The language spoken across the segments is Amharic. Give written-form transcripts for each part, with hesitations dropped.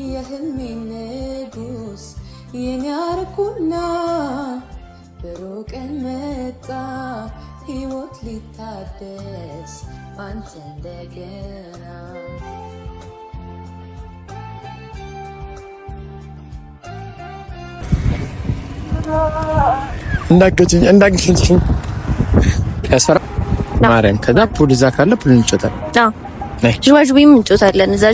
የህልሜ ንጉስ የሚያርኩና ብሩቀን መጣ ሕይወት ሊታደስ ባንተ እንደገና እንዳገጭኝ ያስፈራ ማርያም ከዛ ፑል እዛ ካለ ፑል እንጫወታለን። ጅዋጅቤም እንጫወታለን። እዛ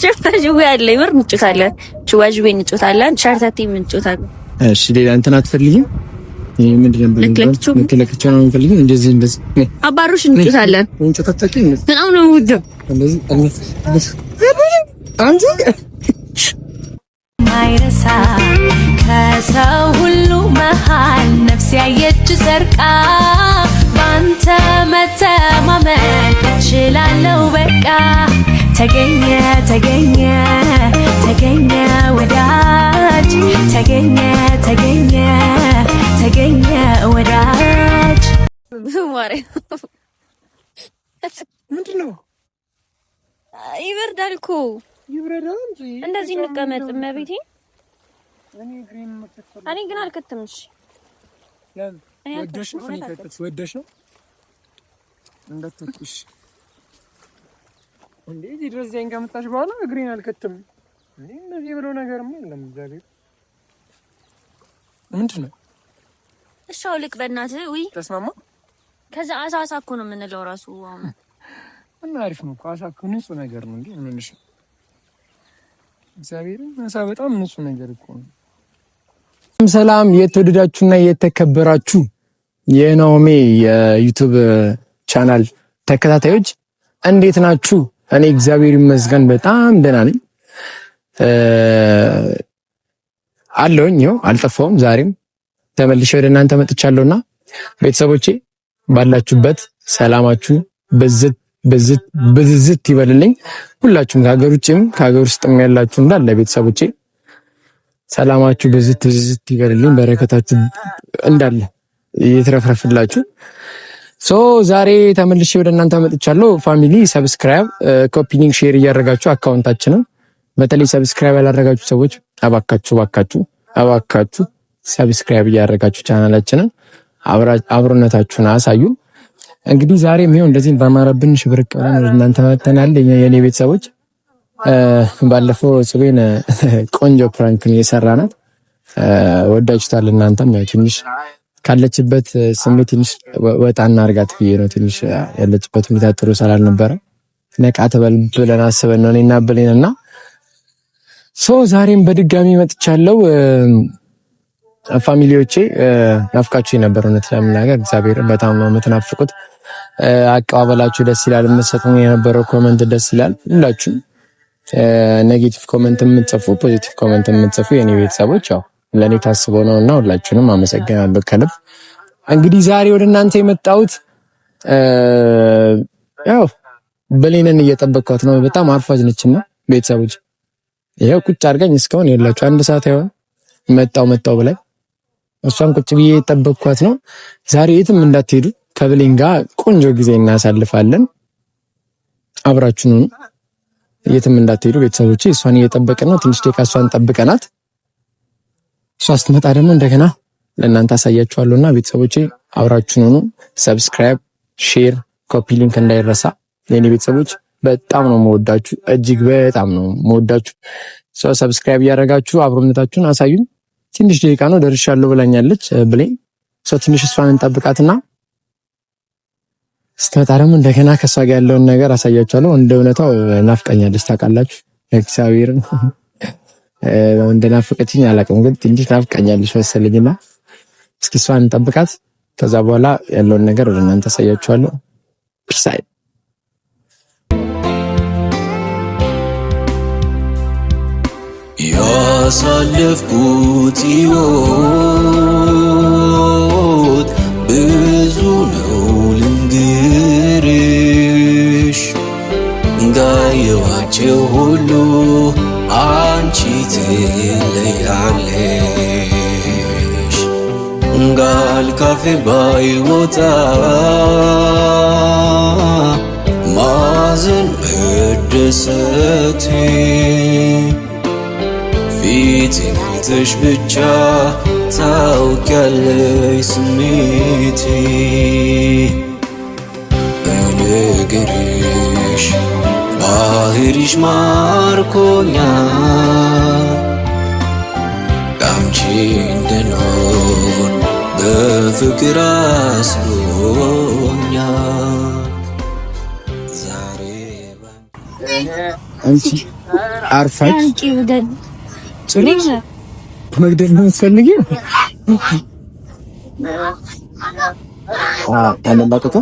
ጅዋጅቤ ያለ ይመር እንጫወታለን። ጅዋጅቤ እንጫወታለን። ሻርታቴም እንጫወታለን። እሺ ሌላ እንትን አትፈልጊም? ምንድነው ለክለክቸው ነው የምፈልገው። እንደዚህ አባሮሽ እንጫወታለን። እንጫወታለን። በጣም ነው የምወደው። እንደዚህ አንቺ ማይረሳ ከሰው ሁሉ መሃል ነፍስ ያየች ሰርቃ ባንተ መተማመን እችላለሁ በቃ ተገኘ ወዳጅ ተገኘ ወዳጅ ምንድነው? ይበርዳል እኮ ይብረዳል እንጂ እንደዚህ እንቀመጥ መቤቴ። እኔ ግን አልከተም። እሺ ወደሽ ነው እንደተጥሽ እንዴ? ድረስ ዛይን ከመጣሽ በኋላ እግሬን አልከተም እንዴ? እንደዚህ ብሎ ነገርም የለም። እግዚአብሔር ምንድነው? እሺ አውልቅ በእናትህ። ውይ ተስማማ። ከዛ አሳሳ እኮ ነው የምንለው ራሱ አሁን እና አሪፍ ነው። አሳ እኮ ንጹህ ነገር ነው እንዴ? ምን ነሽ? እግዚአብሔርን አሳ በጣም ንጹህ ነገር እኮ ነው። ሰላም የተወደዳችሁና የተከበራችሁ የናኦሚ የዩቲዩብ ቻናል ተከታታዮች እንዴት ናችሁ? እኔ እግዚአብሔር ይመስገን በጣም ደህና ነኝ አለሁኝ። ይኸው አልጠፋሁም። ዛሬም ተመልሼ ወደ እናንተ መጥቻለሁና ቤተሰቦቼ ባላችሁበት ሰላማችሁ ብዝት ይበልልኝ። ሁላችሁም ከሀገር ውጭም ከሀገር ውስጥም ያላችሁ እንዳለ ቤተሰቦቼ ሰላማችሁ ብዝት ይበልልኝ። በረከታችሁ እንዳለ ይትረፍረፍላችሁ። ዛሬ ተመልሼ ወደ እናንተ መጥቻለሁ። ፋሚሊ ሰብስክራይብ፣ ኮፒ ሊንክ፣ ሼር እያደረጋችሁ አካውንታችንን በተለይ ሰብስክራይብ ያላደረጋችሁ ሰዎች አባካችሁ ሰብስክራይብ እያደረጋችሁ ቻናላችንን አብሮነታችሁን አሳዩን። እንግዲህ ዛሬም ይሄው እንደዚህ በማረብን ሽብርቅ ብለን ወደ እናንተ መጥተናል። የኔ ቤተሰቦች ባለፈው ጽቤን ቆንጆ ፕራንክ ነው የሰራናት። ወዳችሁታል እናንተም ያው ትንሽ ካለችበት ስሜት ትንሽ ወጣ እናርጋት ብዬ ነው። ትንሽ ያለችበት ሁኔታ ጥሩ ስላልነበረ ነቃ ተበል ብለን አስበን ነው እኔና ብሌንና ዛሬም በድጋሚ መጥቻለሁ። ፋሚሊዎቼ ናፍቃችሁ የነበረ እውነት ለመናገር እግዚአብሔር በጣም ነው የምትናፍቁት። አቀባበላችሁ ደስ ይላል። የምትሰጡኝ የነበረው ኮሜንት ደስ ይላል። ሁላችሁ ኔጌቲቭ ኮሜንት የምትጽፉ፣ ፖዚቲቭ ኮሜንት የምትጽፉ የኔ ቤተሰቦች ያው ለኔ ታስበው ነውና ሁላችሁንም አመሰግናለሁ ከልብ። እንግዲህ ዛሬ ወደ እናንተ የመጣሁት ያው ብሌንን እየጠበቅኳት ነው። በጣም አርፋጅ ነችና ቤተሰቦች ይሄው ቁጭ አድርገኝ እስካሁን የላችሁ አንድ ሰዓት ያው መጣው ብላይ እሷን ቁጭ ብዬ እየጠበቅኳት ነው። ዛሬ የትም እንዳትሄዱ ከብሌን ጋር ቆንጆ ጊዜ እናሳልፋለን። አብራችሁን ነው የትም እንዳትሄዱ ቤተሰቦቼ። እሷን እየጠበቅን ነው። ትንሽ ደቂቃ እሷን ጠብቀናት እሷ ስትመጣ ደግሞ እንደገና ለእናንተ አሳያችኋለሁና ቤተሰቦቼ አብራችሁን ነው። ሰብስክራይብ፣ ሼር፣ ኮፒ ሊንክ እንዳይረሳ የኔ ቤተሰቦች። በጣም ነው የምወዳችሁ፣ እጅግ በጣም ነው የምወዳችሁ። ሰብስክራይብ እያደረጋችሁ አብሮነታችሁን አሳዩኝ። ትንሽ ደቂቃ ነው ደርሻለሁ ብላኛለች ብሌን። ትንሽ እሷን እንጠብቃትና ስትመጣ ደግሞ እንደገና ከሷ ጋር ያለውን ነገር አሳያችኋለሁ። እንደ እውነታው ናፍቀኛለች ታውቃላችሁ። እግዚአብሔርን እንደናፈቀችኝ አላውቅም፣ ግን ትንሽ ናፍቀኛለች መሰለኝና እስኪ እሷን እንጠብቃት። ከዛ በኋላ ያለውን ነገር ወደ እናንተ አሳያችኋለሁ። ፒሳይ ያሳለፍኩት ሕይወት ብዙ ነው ልንገርሽ፣ እንዳየኋቸው ሁሉ አንቺ ትለያለሽ። ቃል ካፌ ባይወጣ ማዘን መደሰቴ ፊቴን አይተሽ ብቻ ታውቂያለሽ ስሜቴ በነገርሽ ባህሪሽ ማርኮኛል ካንቺ እንድኖር በፍቅር አስሮኛል ዛሬ አንቺ አርፋች ጭራሽ መግደል ነው የምትፈልጊው? አንባከቶ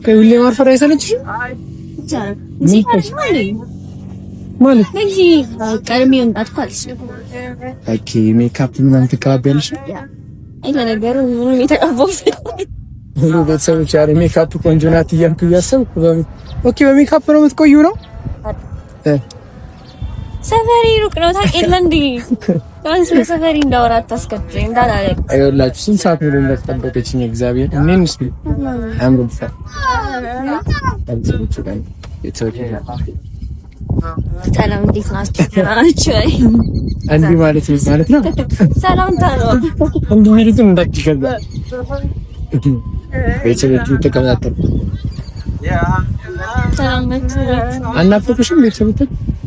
ከሁሌ ማርፈር አይሰለችሽም? ማለት ቀድሜ ወንጣት ኳልሽ ኦኬ ሜካፕ ምናምን ትቀባቢያለሽ? አይ ለነገሩ ምንም የተቀባሁት ሁሉ ቤተሰቦች ዛሬ ሜካፕ ቆንጆ ናት እያልኩ እያሰብኩ ኦኬ በሜካፕ ነው የምትቆዩ ነው? ሰፈሪ ሩቅ ነው ታውቂያለሽ እንዴ? ታንስ ሰፈሪ እንዳወራ አታስከትለኝ እንዳላለቅ አይወላችሁ ስንት ሰዓት ሙሉ እንደተጠበቀችኝ እግዚአብሔር እኔን እስኪ አምሩልፋ አንቺ ጋር ሰላም እንዴት ናችሁ? እንዲህ ማለት ነው ሰላምታ ነው እንዲህ ማለት እንዳትከዛ ቤተሰቦቹ ተቀማጠሉ ሰላም ነች አናፍቅሽም? ቤተሰቦቹ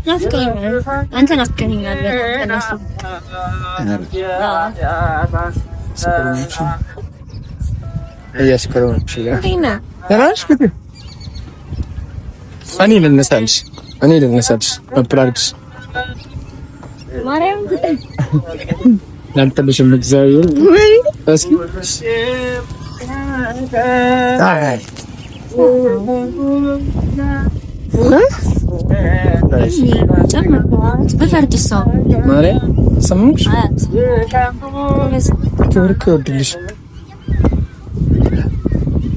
ናፍቀኛል አንተ ናፍቀኛል በእናትህ እያስከረምሽ ዲና ተራሽ ከት እኔ ልነሳልሽ መፕላርክስ ማርያም ላንተልሽም እግዚአብሔር እስኪ አይ በፈርድስ ማርያም ሰሙሽ ክብር ይወድልሽ።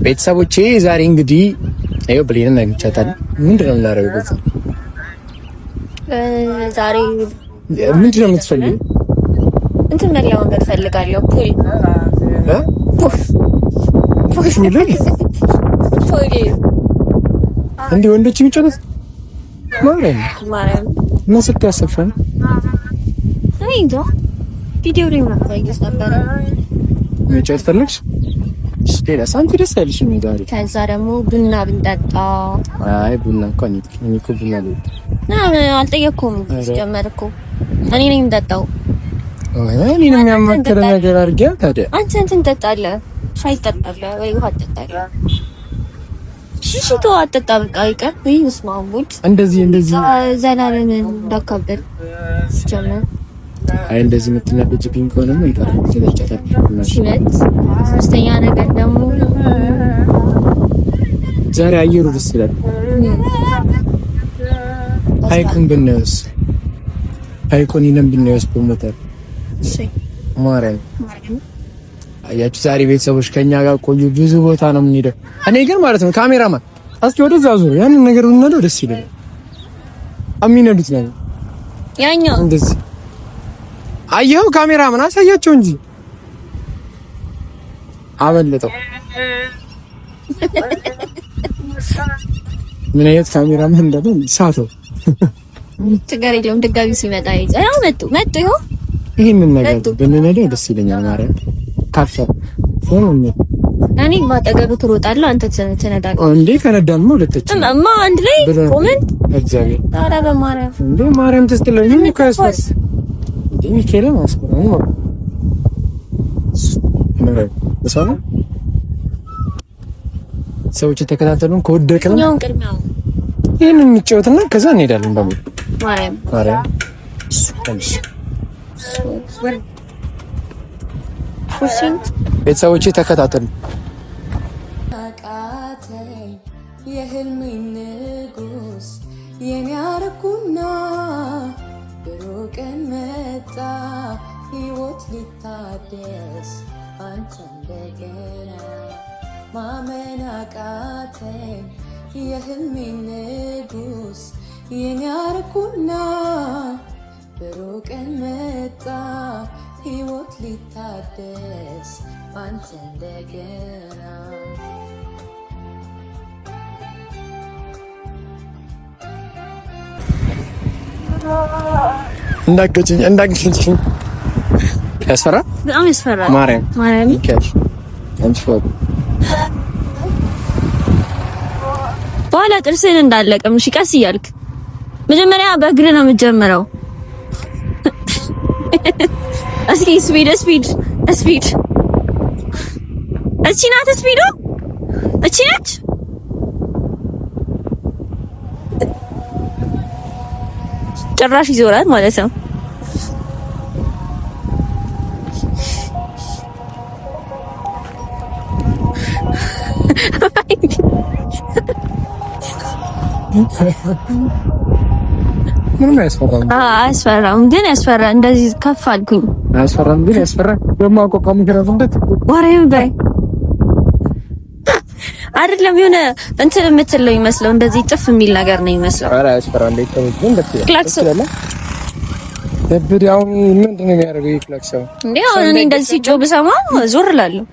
ቤተሰቦቼ ዛሬ እንግዲህ አዩ ብሌን እናግቻታለን። ምንድነው የምናደርገው? ዛሬ ምንድነው የምትፈልጊው? እንትን መለማመድ ፈልጋለሁ። ፑል እንዴ ወንዶች የሚጫወቱት ማርያም ምን ስትያሰብሻል? አይ እንጃ ቪዲዮ ላይ ማሳየት ነበር። መጫወት ፈለግሽ? ሌላ ሳንቲ ደስ ያለሽ ምን ጋር? ከዛ ደግሞ ቡና ብንጠጣ። አይ ቡና እንኳን እኔ እኮ ቡና አልጠየኩም። ጀመር እኮ እኔ ነኝ የምጠጣው። እኔን የሚያማክር ነገር አድርጊያ ታዲያ። አንተ እንትን ትጠጣለህ? ሻይ ትጠጣለህ ወይ ውሃ ትጠጣለህ? ሽሽቶ አጠጣ በቃ ይቀር ወይ መስማሙት እንደዚህ ዘላለም እንዳካበል ሲጀመር አይ እንደዚህ የምትናደጅብኝ ከሆነ ምን ይቀር ትለጫታለሽ። ሶስተኛ ነገር ደግሞ ዛሬ አየሩ ደስ ይላል። ሃይኩን ብንወስ በሞተር እሺ ማርያም አያችሁ ዛሬ ቤተሰቦች ከኛ ጋር ቆዩ። ብዙ ቦታ ነው የምንሄደው። እኔ ግን ማለት ነው ካሜራማን እስኪ ወደዛ ዙር ያንን ነገር ብንነደው ደስ ይላል። አሚነዱት ነው ያኛው እንደዚህ አየው ካሜራማን አሳያቸው እንጂ አመለጠው። ምን አይነት ካሜራማን እንደሆነ ሳተው ችግር የለውም። ድጋሚ ሲመጣ ያው መጡ ይኸው ይሄንን ነገር ብንነደው ደስ ይለኛል። ማርያም ካፈ እኔ ማጠገብ ትሮጣለህ አንተ ትነዳለህ እንዴ? ከነዳን ነው ሁለታችን እማ አንድ ላይ ቆመን እግዚአብሔር ታራ በማርያም እንዴ ማርያም ተስተለኝ ምን ካስፈስ ሚካኤል ማስቆም ነው ማርያም በሰላም ሰዎች ተከታተሉን። ከወደቀን ነው ቅድሚያው ይሄንን እንጫወትና ከዛ እንሄዳለን። በሙሉ ማርያም ቤተሰቦቼ ተከታተሉ። አቃተኝ የህልሜ ንጉስ የሚያርኩና ብሩቅን መጣ ሕይወት ሊታደስ አንተ እንደገና ማመን አቃተኝ የህልሜ ንጉስ የሚያርኩና ብሩቅን መጣ ሕይወት ሊታደስ አንተ እንደገና እንዳገጭኝ ያስፈራ በጣም ያስፈራል። ማርያም ይከሽ አንቺ ፎቶ በኋላ ጥርስን እንዳለቀም እሺ፣ ቀስ እያልክ መጀመሪያ በእግር ነው የምትጀምረው። እስኪ ስፒድ እቺ ናት ስፒዱ፣ እቺ ነች። ጭራሽ ይዞራል ማለት ነው። ምንም አያስፈራም። አያስፈራም ግን ያስፈራ። እንደዚህ ከፍ አልኩኝ። አያስፈራም ግን ያስፈራ። ደግሞ አቋቋም ይከራቱበት ወሬም በይ አይደለም የሆነ እንትን የምትለው ይመስለው እንደዚህ ጥፍ የሚል ነገር ነው ይመስለው። ኧረ አያስፈራም። ለይተውኝ ክላክስ ደብዳው ምንድን ነው የሚያደርገው? ክላክስ እንዴ አሁን እኔ እንደዚህ ሲጮህ ብሰማ ዞር እላለሁ።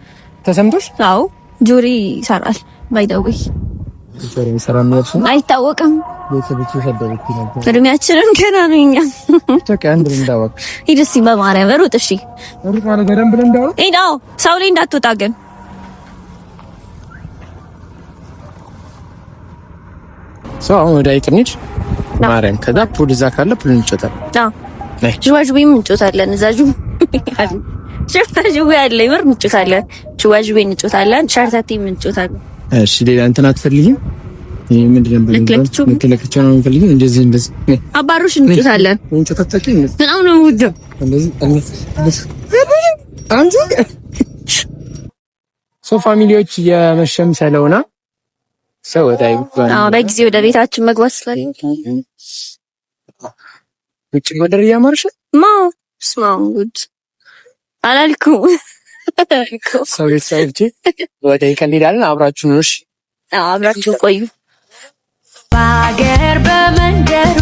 ተሰምቶሽ? አዎ ጆሪ ይሰራል። ባይደውይ ጆሪ ይሰራል ነው አይታወቅም። ቤተሰቦች ይፈደሩት ነበር። እድሜያችንን ገና ነው እኛ። ተቀ አንድ እንዳወቅ ሂድ እስኪ በማርያም ሩጥ። እሺ ሩጥ ማለት ገደም ብለን እንዳወቅ ሂድ። አዎ ሰው ላይ እንዳትወጣ ግን ሰው አሁን ወደ አይቅንጭ ማርያም። ከዛ ፑል እዛ ካለ ፑል እንጮታለን። አዎ ጅዋጅቤም እንጮታለን። እዛ ጅዋጅቤ ያለ ይመር እንጮታለን። ጅዋጅቤ እንጮታለን። ሻርታቴም እንጮታለን። እሺ ሌላ እንትን አትፈልጊም? ምንድነው ለክለክቸው ነው የምፈልገው። እንደዚህ አባሮሽ እንጮታለን። እንጮታታችን በጣም ነው የምወደው። አንቺ ሶ ፋሚሊዎች የመሸም ስለሆነ ሰው ወዳይ በጊዜ ወደ ቤታችን መግባት ስላለኝ ውጭ ወደር ያማርሽ ስማው ጉድ አላልኩም። ሰው ቤተሰቦቼ ወደ ይከሊዳልን አብራችሁ ነው። እሺ አብራችሁ ቆዩ። በአገር በመንደሩ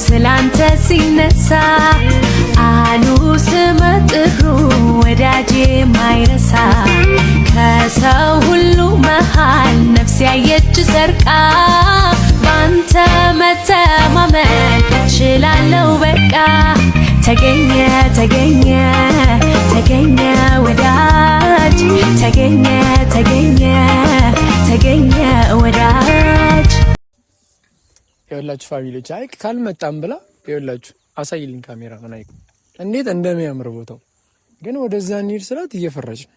ስላንተ ሲነሳ አሉ ስመጥሩ ወዳጄ ማይረሳ ከሰው ሁሉ መሃል ነፍስ ያየች ሰርቃ ባንተ መተማመን ችላለው በቃ ተገኘ ወዳጅ ተገኘ ወዳጅ። ይኸውላችሁ ፋሚሊዎች አይ ካልመጣም ብላ ይኸውላችሁ አሳይልኝ ካሜራ ምን አይቁ እንዴት እንደሚያምር ቦታው ግን ወደዛ እንሂድ ስላት እየፈራች ነው።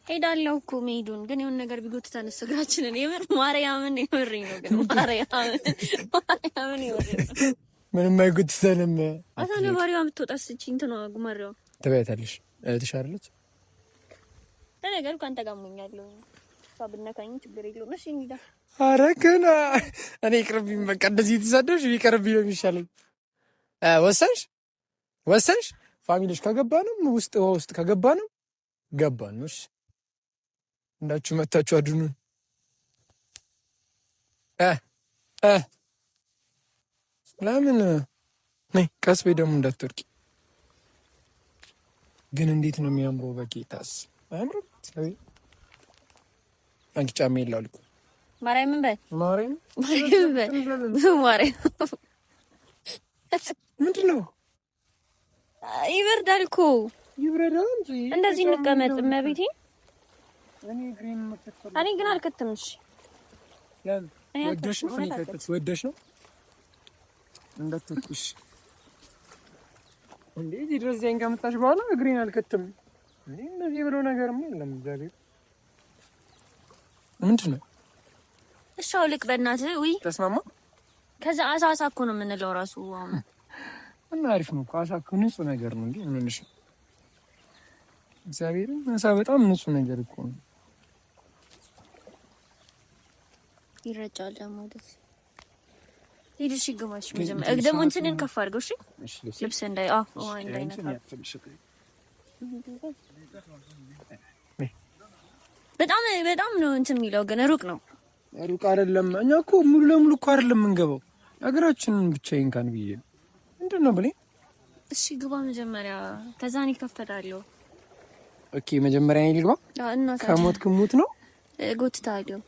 ሄዳለሁ እኮ መሄዱን ግን የሆነ ነገር ቢጎትተን እግራችንን የምር ማርያምን የምርኝ ነው ግን ማርያምን የምርኝ ነው። ምንም አይጎትተንም። አታለ ባሪዋ የምትወጣስ እቺ እንት ነው ጉማሬው ትበያታለሽ ትሻለች። ለነገሩ ካንተ ጋር ሞኛለሁ ሳብነካኝ ችግር የለውም። እሺ እንሂዳ። ኧረ ገና እኔ ይቅርብኝ በቃ እንደዚህ ተሳደብሽ ቢቀርብኝ ነው የሚሻለኝ። ወሰንሽ ፋሚሊዎች ከገባንም ውስጥ ከገባንም ገባን ነው። እሺ እንዳችሁ መታችሁ አድኑን። ለምን ነይ ቀስ በይ ደግሞ እንዳትወርቂ። ግን እንዴት ነው የሚያምረው በጌታስ አያምርም? አንቺ ጫማ የላል እኮ ማርያምን በይ ምንድን ነው ይበርዳል እኮ ይብረዳል እንጂ እንደዚህ እንቀመጥ። መቤቴ እኔ ግን አልከተም። እሺ ወደሽ ነው እንዳትወጪሽ እንዴ? እዚህ ድረስ ዛይን ከመጣሽ በኋላ እግሬን አልከተም እንዴ? እንደዚህ ብሎ ነገርም የለም። እግዚአብሔር ምንድን ነው? እሺ አውልቅ በእናትህ። ውይ ተስማማ። ከዛ አሳ እኮ ነው የምንለው ራሱ አሁን እና አሪፍ ነው እኮ አሳ እኮ ንጹህ ነገር ነው እንዴ? ምን ነሽ? እግዚአብሔርን አሳ በጣም ንጹህ ነገር እኮ ነው። ይረጫል ደግሞ ደስ ሄድሽ ይገባሽ። መጀመሪያ ደግሞ እንትንን ከፍ አድርገው። እሺ ልብስ እንዳይ እንዳይነካ በጣም ነው እንትን የሚለው ግን ሩቅ ነው። ሩቅ አይደለም። እኛ እኮ ሙሉ ለሙሉ እኮ አይደለም የምንገባው እግራችንን ብቻ ይንካን ብዬ ምንድን ነው ብለኝ። እሺ ግባ መጀመሪያ፣ ከዛ እኔ ከፈታለሁ። ኦኬ መጀመሪያ እኔ ልግባ። ከሞት ክሙት ነው ጎትታለሁ።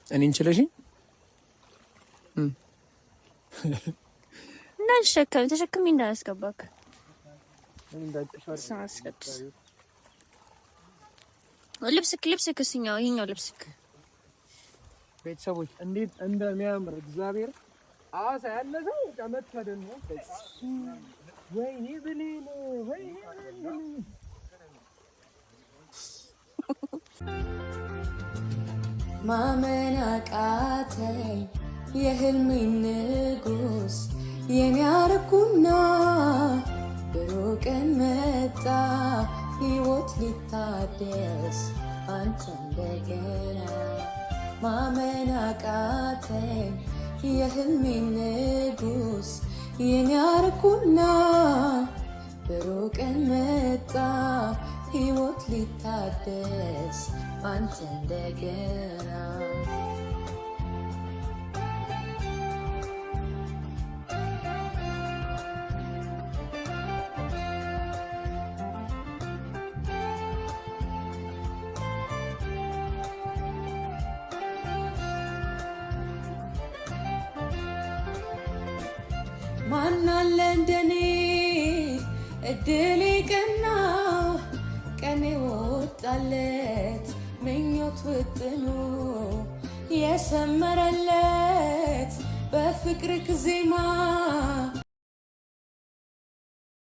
እኔን ችለሽኝ እንዳልሸከም ተሸክሜ እንዳያስገባክ ልብስክ እስኛው ይሄኛው ልብስክ ቤተሰቦች እንዴት እንደሚያምር እግዚአብሔር አሳ ያለሰው ተመተደን ነው። ወይኔ ብሌን ወይኔ ማመን አቃተኝ የህልሜ ንጉስ የሚያርኩና ብሩቅን መጣ ሕይወት ሊታደስ አንተ እንደገና ማመን አቃተኝ የህልሜ ንጉስ የሚያርኩና ብሩቅን መጣ ሕይወት ሊታደስ አንተ እንደገና ማናለ እንደኔ እድሌ ቀና ቀኔ ወጣለት ምኞት ውጥኑ የሰመረለት በፍቅርክ ዜማ